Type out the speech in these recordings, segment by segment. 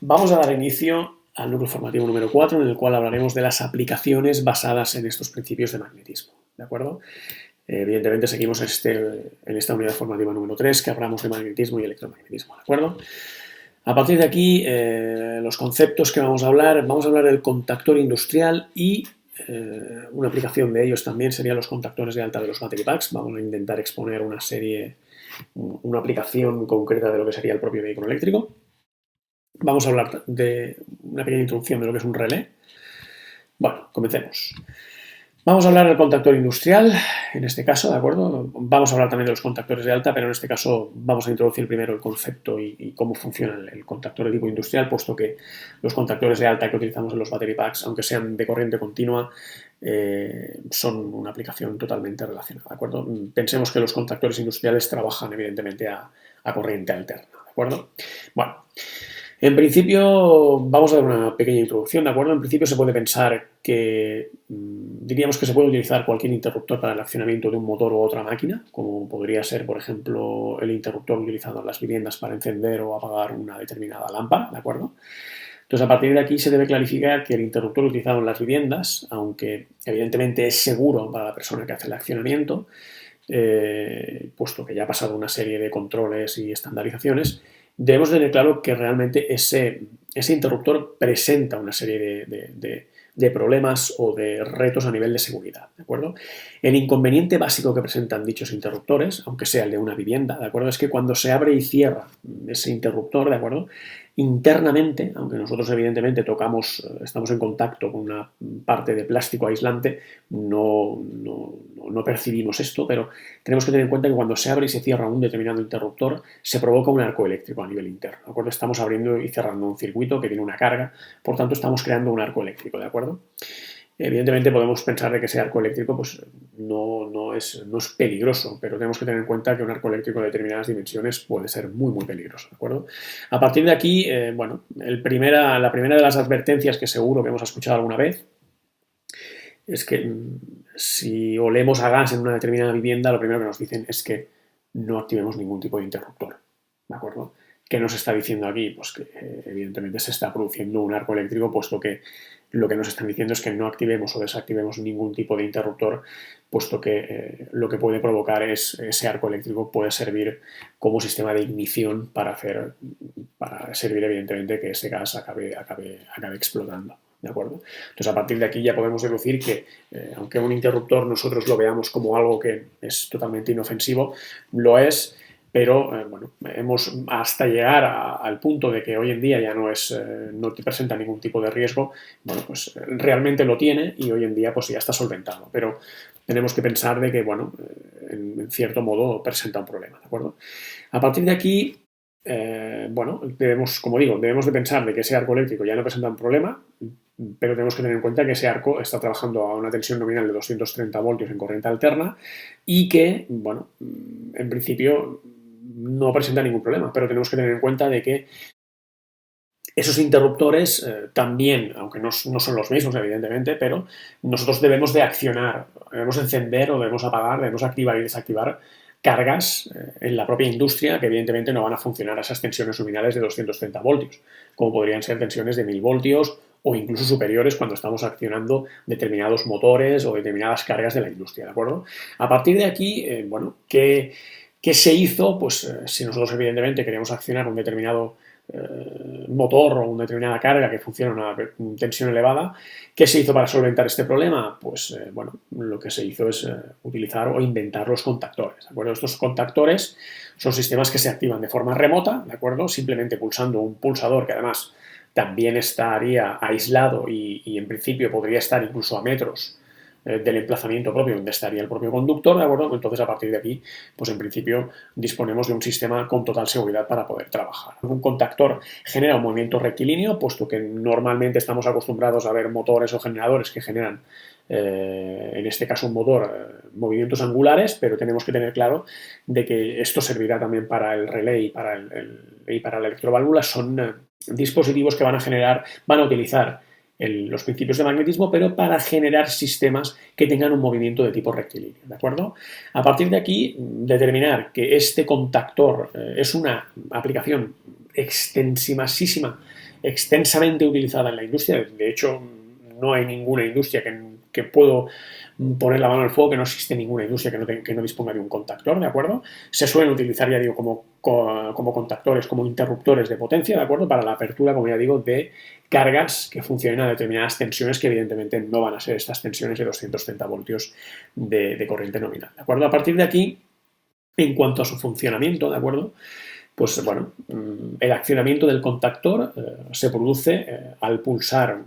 Vamos a dar inicio al núcleo formativo número 4, en el cual hablaremos de las aplicaciones basadas en estos principios de magnetismo, ¿de acuerdo? Evidentemente seguimos en esta unidad formativa número 3, que hablamos de magnetismo y electromagnetismo, ¿de acuerdo? A partir de aquí, los conceptos que vamos a hablar del contactor industrial y una aplicación de ellos también serían los contactores de alta de los battery packs. Vamos a intentar exponer una aplicación concreta de lo que sería el propio vehículo eléctrico. Vamos a hablar de una pequeña introducción de lo que es un relé. Bueno, comencemos. Vamos a hablar del contactor industrial, en este caso, ¿de acuerdo? Vamos a hablar también de los contactores de alta, pero en este caso vamos a introducir primero el concepto y cómo funciona el contactor de tipo industrial, puesto que los contactores de alta que utilizamos en los battery packs, aunque sean de corriente continua, son una aplicación totalmente relacionada, ¿de acuerdo? Pensemos que los contactores industriales trabajan evidentemente a corriente alterna, ¿de acuerdo? Bueno. En principio, vamos a dar una pequeña introducción, ¿de acuerdo? En principio se puede pensar que, diríamos que se puede utilizar cualquier interruptor para el accionamiento de un motor u otra máquina, como podría ser, por ejemplo, el interruptor utilizado en las viviendas para encender o apagar una determinada lámpara, ¿de acuerdo? Entonces, a partir de aquí se debe clarificar que el interruptor utilizado en las viviendas, aunque evidentemente es seguro para la persona que hace el accionamiento, puesto que ya ha pasado una serie de controles y estandarizaciones, debemos tener claro que realmente ese interruptor presenta una serie de problemas o de retos a nivel de seguridad, ¿de acuerdo? El inconveniente básico que presentan dichos interruptores, aunque sea el de una vivienda, ¿de acuerdo? Es que cuando se abre y cierra ese interruptor, ¿de acuerdo? Internamente, aunque nosotros evidentemente estamos en contacto con una parte de plástico aislante, no percibimos esto, pero tenemos que tener en cuenta que cuando se abre y se cierra un determinado interruptor, se provoca un arco eléctrico a nivel interno, ¿de acuerdo? Estamos abriendo y cerrando un circuito que tiene una carga, por tanto estamos creando un arco eléctrico, ¿de acuerdo? Evidentemente podemos pensar de que ese arco eléctrico pues, no es peligroso, pero tenemos que tener en cuenta que un arco eléctrico de determinadas dimensiones puede ser muy, muy peligroso, ¿de acuerdo? A partir de aquí, bueno, la primera de las advertencias que seguro que hemos escuchado alguna vez es que si olemos a gas en una determinada vivienda, lo primero que nos dicen es que no activemos ningún tipo de interruptor, ¿de acuerdo? ¿Qué nos está diciendo aquí? Pues que evidentemente se está produciendo un arco eléctrico, puesto que lo que nos están diciendo es que no activemos o desactivemos ningún tipo de interruptor, puesto que lo que puede provocar es ese arco eléctrico puede servir como sistema de ignición para servir evidentemente que ese gas acabe explotando. ¿De acuerdo? Entonces, a partir de aquí ya podemos deducir que, aunque un interruptor nosotros lo veamos como algo que es totalmente inofensivo, lo es, pero bueno, hemos hasta llegar al punto de que hoy en día ya no te presenta ningún tipo de riesgo, bueno, pues realmente lo tiene y hoy en día pues ya está solventado, pero tenemos que pensar de que, bueno, en cierto modo presenta un problema, ¿de acuerdo? A partir de aquí, bueno, como digo, debemos de pensar de que ese arco eléctrico ya no presenta un problema, pero tenemos que tener en cuenta que ese arco está trabajando a una tensión nominal de 230 voltios en corriente alterna y que, bueno, en principio no presenta ningún problema, pero tenemos que tener en cuenta de que esos interruptores también, aunque no son los mismos evidentemente, pero nosotros debemos de accionar, debemos encender o debemos apagar, debemos activar y desactivar cargas en la propia industria que evidentemente no van a funcionar a esas tensiones nominales de 230 voltios, como podrían ser tensiones de 1000 voltios o incluso superiores cuando estamos accionando determinados motores o determinadas cargas de la industria, ¿de acuerdo? A partir de aquí, bueno, ¿qué se hizo? Pues si nosotros evidentemente queremos accionar un determinado motor o una determinada carga que funciona a una tensión elevada. ¿Qué se hizo para solventar este problema? Pues bueno, lo que se hizo es utilizar o inventar los contactores, ¿de acuerdo? Estos contactores son sistemas que se activan de forma remota, ¿de acuerdo? Simplemente pulsando un pulsador que además también estaría aislado y en principio podría estar incluso a metros del emplazamiento propio donde estaría el propio conductor, ¿de acuerdo? Entonces, a partir de aquí, pues en principio disponemos de un sistema con total seguridad para poder trabajar. Un contactor genera un movimiento rectilíneo, puesto que normalmente estamos acostumbrados a ver motores o generadores que generan, en este caso un motor, movimientos angulares, pero tenemos que tener claro de que esto servirá también para el relé y para la electroválvula. Son dispositivos que van a utilizar los principios de magnetismo, pero para generar sistemas que tengan un movimiento de tipo rectilíneo, ¿de acuerdo? A partir de aquí, determinar que este contactor es una aplicación extensamente utilizada en la industria. De hecho, no hay ninguna industria que puedo poner la mano al fuego, que no existe ninguna industria que no disponga de un contactor, ¿de acuerdo? Se suelen utilizar, ya digo, como contactores, como interruptores de potencia, ¿de acuerdo? Para la apertura, como ya digo, de cargas que funcionen a determinadas tensiones, que evidentemente no van a ser estas tensiones de 230 voltios de corriente nominal, ¿de acuerdo? A partir de aquí, en cuanto a su funcionamiento, ¿de acuerdo? Pues bueno, el accionamiento del contactor se produce al pulsar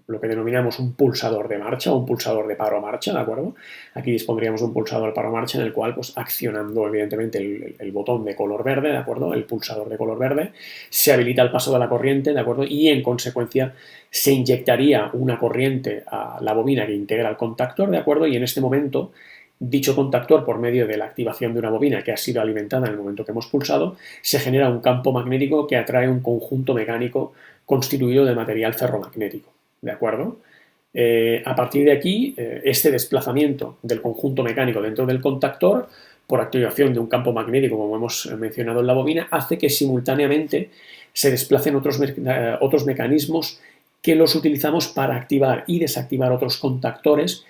lo que denominamos un pulsador de marcha o un pulsador de paro-marcha, ¿de acuerdo? Aquí dispondríamos de un pulsador paro-marcha en el cual, pues accionando evidentemente el botón de color verde, ¿de acuerdo? El pulsador de color verde, se habilita el paso de la corriente, ¿de acuerdo? Y en consecuencia se inyectaría una corriente a la bobina que integra el contactor, ¿de acuerdo? Y en este momento dicho contactor, por medio de la activación de una bobina que ha sido alimentada en el momento que hemos pulsado, se genera un campo magnético que atrae un conjunto mecánico constituido de material ferromagnético. ¿De acuerdo? A partir de aquí, este desplazamiento del conjunto mecánico dentro del contactor, por activación de un campo magnético, como hemos mencionado en la bobina, hace que simultáneamente se desplacen otros mecanismos que los utilizamos para activar y desactivar otros contactores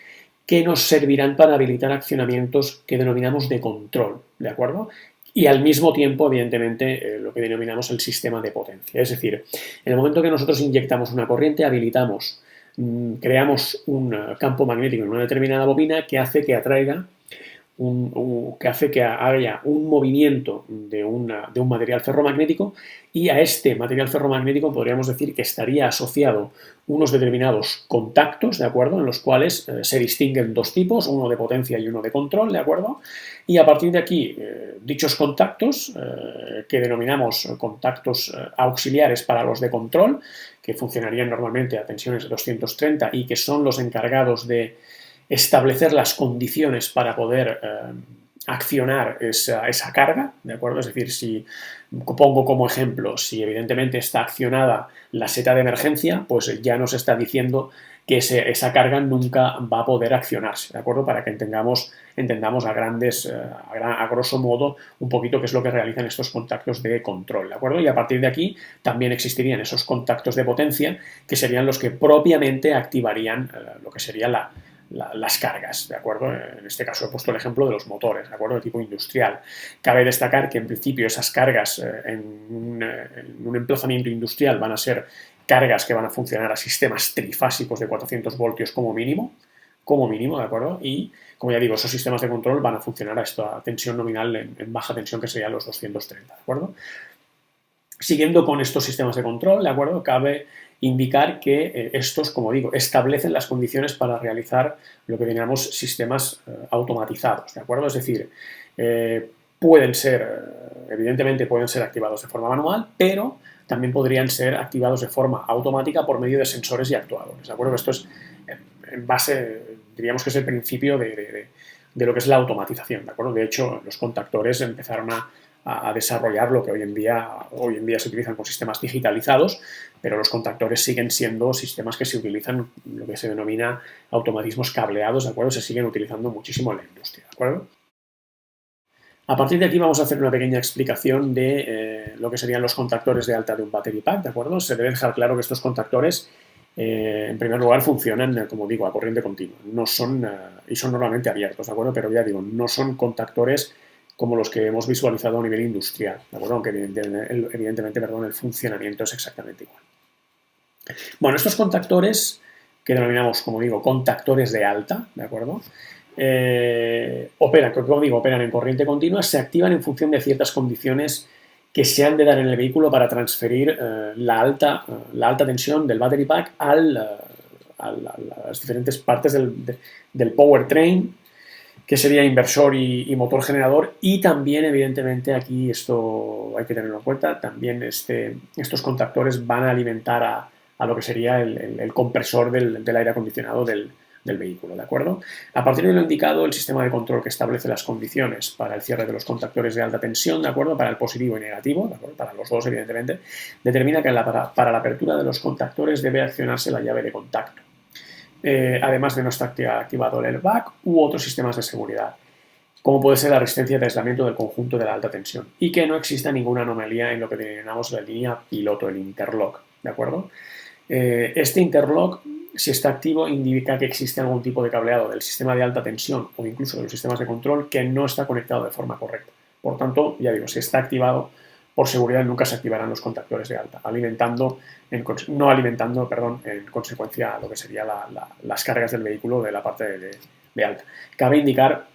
que nos servirán para habilitar accionamientos que denominamos de control, ¿de acuerdo? Y al mismo tiempo, evidentemente, lo que denominamos el sistema de potencia. Es decir, en el momento que nosotros inyectamos una corriente, creamos un campo magnético en una determinada bobina que hace que atraiga que haya un movimiento de un material ferromagnético, y a este material ferromagnético podríamos decir que estaría asociado unos determinados contactos, ¿de acuerdo?, en los cuales se distinguen dos tipos, uno de potencia y uno de control, ¿de acuerdo? Y a partir de aquí, dichos contactos, que denominamos contactos auxiliares para los de control, que funcionarían normalmente a tensiones de 230 y que son los encargados de establecer las condiciones para poder accionar esa carga, ¿de acuerdo? Es decir, si pongo como ejemplo, si evidentemente está accionada la seta de emergencia, pues ya nos está diciendo que esa carga nunca va a poder accionarse, ¿de acuerdo? Para que entendamos a grosso modo un poquito qué es lo que realizan estos contactos de control, ¿de acuerdo? Y a partir de aquí también existirían esos contactos de potencia, que serían los que propiamente activarían lo que sería las cargas, ¿de acuerdo? En este caso he puesto el ejemplo de los motores, ¿de acuerdo? De tipo industrial. Cabe destacar que en principio esas cargas en un emplazamiento industrial van a ser cargas que van a funcionar a sistemas trifásicos de 400 voltios como mínimo, ¿de acuerdo? Y, como ya digo, esos sistemas de control van a funcionar a esta tensión nominal en baja tensión, que serían los 230, ¿de acuerdo? Siguiendo con estos sistemas de control, ¿de acuerdo? Cabe indicar que estos, como digo, establecen las condiciones para realizar lo que denominamos sistemas automatizados, ¿de acuerdo? Es decir, evidentemente pueden ser activados de forma manual, pero también podrían ser activados de forma automática por medio de sensores y actuadores, ¿de acuerdo? Esto es en base, diríamos que es el principio de lo que es la automatización, ¿de acuerdo? De hecho, los contactores empezaron a desarrollar lo que hoy en día se utilizan con sistemas digitalizados, pero los contactores siguen siendo sistemas que se utilizan, lo que se denomina automatismos cableados, ¿de acuerdo? Se siguen utilizando muchísimo en la industria, ¿de acuerdo? A partir de aquí vamos a hacer una pequeña explicación de lo que serían los contactores de alta de un battery pack, ¿de acuerdo? Se debe dejar claro que estos contactores, en primer lugar, funcionan, como digo, a corriente continua. No son, y son normalmente abiertos, ¿de acuerdo? Pero ya digo, no son contactores como los que hemos visualizado a nivel industrial, ¿de acuerdo? Aunque evidentemente, el funcionamiento es exactamente igual. Bueno, estos contactores, que denominamos, como digo, contactores de alta, ¿de acuerdo? Operan en corriente continua, se activan en función de ciertas condiciones que se han de dar en el vehículo para transferir la alta tensión del battery pack a las diferentes partes del powertrain, que sería inversor y motor generador, y también, evidentemente, aquí esto hay que tenerlo en cuenta, también estos contactores van a alimentar a lo que sería el compresor del aire acondicionado del vehículo, ¿de acuerdo? A partir de lo indicado, el sistema de control que establece las condiciones para el cierre de los contactores de alta tensión, ¿de acuerdo?, para el positivo y negativo, ¿de acuerdo?, para los dos, evidentemente, determina que para la apertura de los contactores debe accionarse la llave de contacto, además de no estar activado el airbag u otros sistemas de seguridad. como puede ser la resistencia de aislamiento del conjunto de la alta tensión, y que no exista ninguna anomalía en lo que denominamos la línea piloto, el interlock, ¿de acuerdo? Este interlock, si está activo, indica que existe algún tipo de cableado del sistema de alta tensión o incluso de los sistemas de control que no está conectado de forma correcta. Por tanto, ya digo, si está activado, por seguridad nunca se activarán los contactores de alta, no alimentando, perdón, en consecuencia lo que serían las cargas del vehículo de la parte de alta. Cabe indicar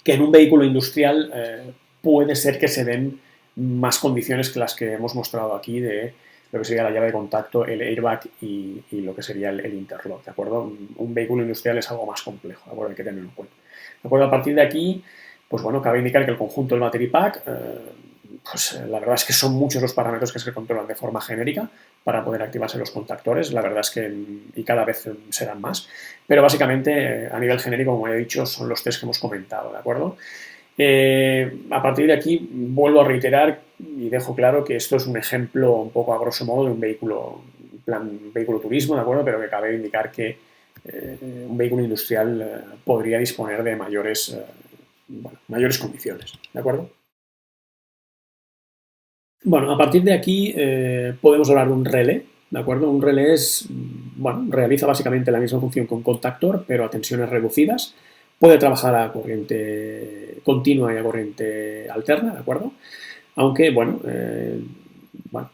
que en un vehículo industrial puede ser que se den más condiciones que las que hemos mostrado aquí de lo que sería la llave de contacto, el airbag y lo que sería el interlock, ¿de acuerdo? Un vehículo industrial es algo más complejo, ¿de acuerdo? Hay que tenerlo en cuenta. ¿De acuerdo? A partir de aquí, pues bueno, cabe indicar que el conjunto del battery pack, pues la verdad es que son muchos los parámetros que se controlan de forma genérica para poder activarse los contactores, la verdad es que y cada vez serán más, pero básicamente a nivel genérico, como he dicho, son los tres que hemos comentado, ¿de acuerdo? A partir de aquí vuelvo a reiterar y dejo claro que esto es un ejemplo un poco a grosso modo de un vehículo, vehículo turismo, ¿de acuerdo? Pero que cabe indicar que un vehículo industrial podría disponer de mayores condiciones, ¿de acuerdo? Bueno, a partir de aquí podemos hablar de un relé, ¿de acuerdo? Un relé realiza básicamente la misma función que un contactor, pero a tensiones reducidas. Puede trabajar a corriente continua y a corriente alterna, ¿de acuerdo? Aunque,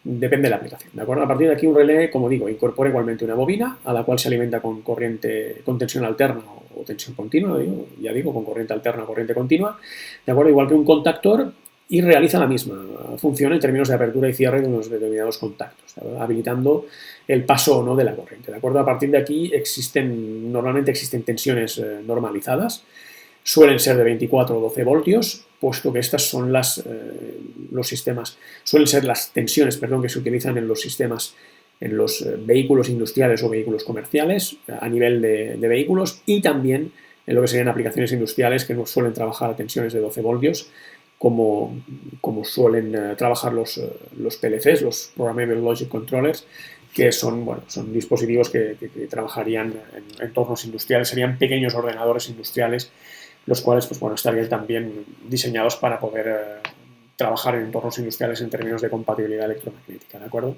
depende de la aplicación, ¿de acuerdo? A partir de aquí un relé, como digo, incorpora igualmente una bobina a la cual se alimenta con corriente, con tensión alterna o tensión continua, ya digo, con corriente alterna o corriente continua, ¿de acuerdo? Igual que un contactor, y realiza la misma función en términos de apertura y cierre de unos determinados contactos, habilitando el paso o no de la corriente, ¿de acuerdo? A partir de aquí normalmente existen tensiones normalizadas, suelen ser de 24 o 12 voltios, puesto que estas son los sistemas, suelen ser las tensiones, perdón, que se utilizan en los sistemas, en los vehículos industriales o vehículos comerciales a nivel de vehículos, y también en lo que serían aplicaciones industriales que no suelen trabajar a tensiones de 12 voltios, como suelen trabajar los PLCs, los Programmable Logic Controllers, que son dispositivos que trabajarían en entornos industriales, serían pequeños ordenadores industriales, los cuales estarían también diseñados para poder trabajar en entornos industriales en términos de compatibilidad electromagnética, ¿de acuerdo?